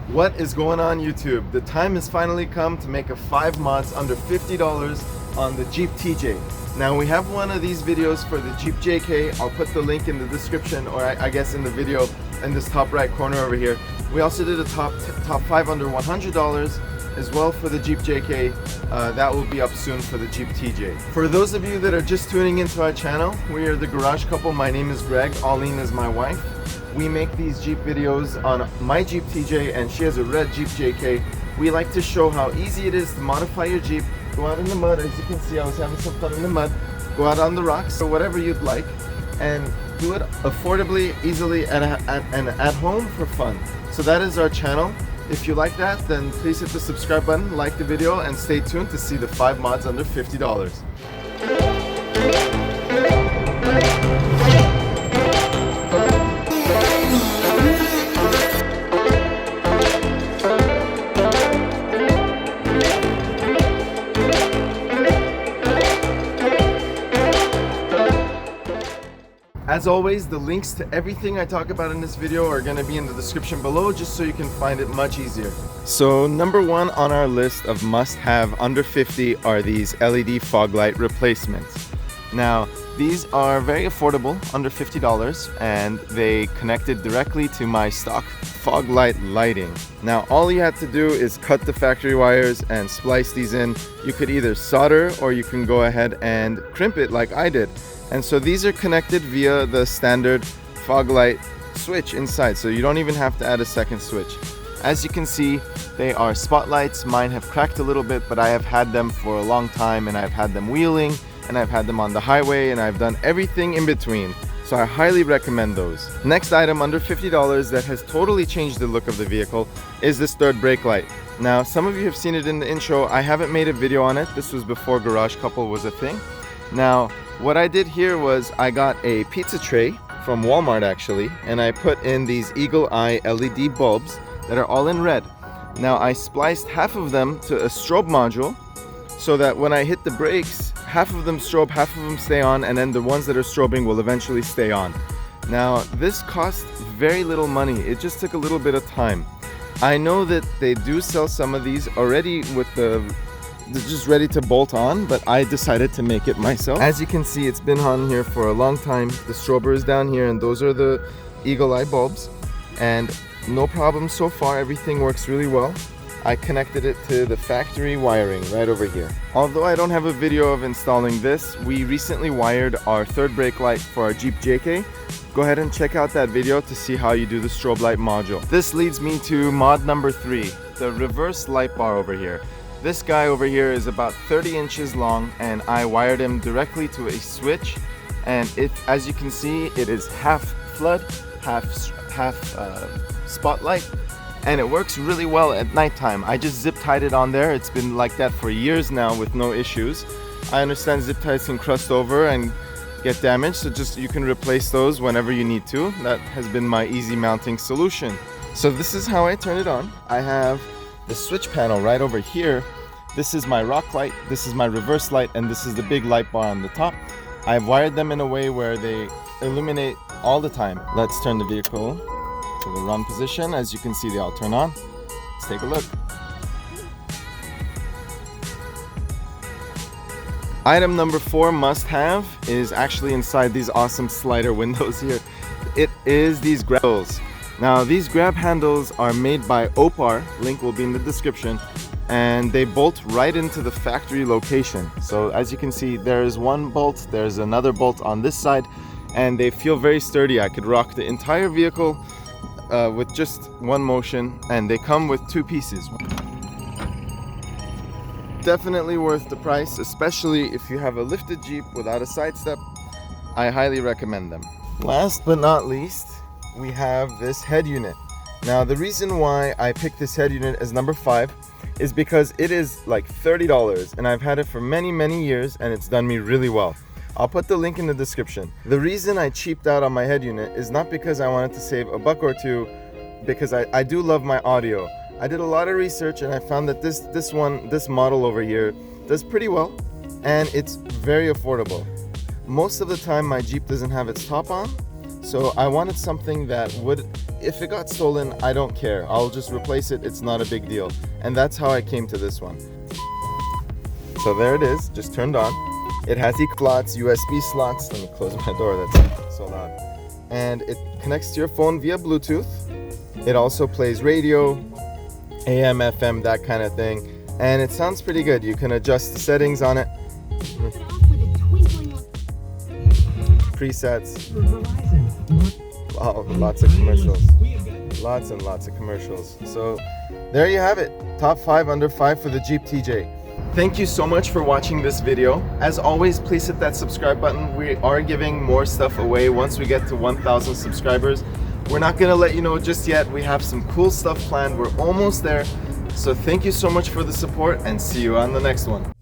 What is going on, YouTube? The time has finally come to make a 5 mods under $50 on the Jeep TJ. Now we have one of these videos for the Jeep JK. I'll put the link in the description, or I guess in the video in this top right corner over here. We also did a top 5 under $100 as well for the Jeep JK. That will be up soon for the Jeep TJ. For those of you that are just tuning into our channel, we are the Garage Couple. My name is Greg. Arlene is my wife. We make these Jeep videos on my Jeep TJ, and she has a red Jeep JK. We like to show how easy it is to modify your Jeep. Go out in the mud. As you can see, I was having some fun in the mud. Go out on the rocks or whatever you'd like, and do it affordably, easily, and at home for fun. So that is our channel. If you like that, then please hit the subscribe button, like the video, and stay tuned to see the 5 mods under $50. As always, the links to everything I talk about in this video are going to be in the description below, just so you can find it much easier. So number one on our list of must-have under 50 are these LED fog light replacements. Now, these are very affordable, under $50, and they connected directly to my stock fog light lighting. Now, all you have to do is cut the factory wires and splice these in. You could either solder or you can go ahead and crimp it like I did. And so these are connected via the standard fog light switch inside, so you don't even have to add a second switch. As you can see, they are spotlights. Mine have cracked a little bit, but I have had them for a long time, and I've had them wheeling, and I've had them on the highway, and I've done everything in between. So I highly recommend those. Next item under $50 that has totally changed the look of the vehicle is this third brake light. Now, some of you have seen it in the intro. I haven't made a video on it. This was before Garage Couple was a thing. Now, what I did here was I got a pizza tray from Walmart actually, and I put in these Eagle Eye LED bulbs that are all in red. Now I spliced half of them to a strobe module so that when I hit the brakes, half of them strobe, half of them stay on, and then the ones that are strobing will eventually stay on. Now this cost very little money. It just took a little bit of time. I know that they do sell some of these already with they're just ready to bolt on, but I decided to make it myself. As you can see, it's been on here for a long time. The strober is down here, and those are the Eagle Eye bulbs, and no problem so far. Everything works really well. I connected it to the factory wiring right over here. Although I don't have a video of installing this, we recently wired our third brake light for our Jeep JK. Go ahead and check out that video to see how you do the strobe light module. This leads me to mod number 3, the reverse light bar over here. This guy over here is about 30 inches long, and I wired him directly to a switch, and as you can see, it is half flood, half spotlight, and it works really well at nighttime. I just zip tied it on there. It's been like that for years now with no issues. I understand zip ties can crust over and get damaged, so just you can replace those whenever you need to. That has been my easy mounting solution. So this is how I turn it on. I have the switch panel right over here. This is my rock light, this is my reverse light, and this is the big light bar on the top. I've wired them in a way where they illuminate all the time. Let's turn the vehicle to the run position. As you can see, they all turn on. Let's take a look. Item number 4 must have is actually inside these awesome slider windows here. It is these grab handles. Now, these grab handles are made by Opar, link will be in the description, and they bolt right into the factory location. So as you can see, there's one bolt, there's another bolt on this side, and they feel very sturdy. I could rock the entire vehicle with just one motion, and they come with 2 pieces. Definitely worth the price, especially if you have a lifted Jeep without a side step. I highly recommend them. Last but not least, we have this head unit. Now, the reason why I picked this head unit as number 5 is because it is like $30, and I've had it for many years, and it's done me really well. I'll put the link in the description. The reason I cheaped out on my head unit is not because I wanted to save a buck or two, because I do love my audio. I did a lot of research, and I found that this model over here does pretty well, and it's very affordable. Most of the time my Jeep doesn't have its top on, So I wanted something that would, if it got stolen, I don't care. I'll just replace it. It's not a big deal. And that's how I came to this one. So there it is, just turned on. It has slots, USB slots. Let me close my door, that's so loud. And it connects to your phone via Bluetooth. It also plays radio, AM, FM, that kind of thing. And it sounds pretty good. You can adjust the settings on it. Presets. Wow, lots of commercials. Lots and lots of commercials. So there you have it. Top 5 under 5 for the Jeep TJ. Thank you so much for watching this video. As always, please hit that subscribe button. We are giving more stuff away once we get to 1,000 subscribers. We're not gonna let you know just yet. We have some cool stuff planned. We're almost there. So thank you so much for the support and see you on the next one.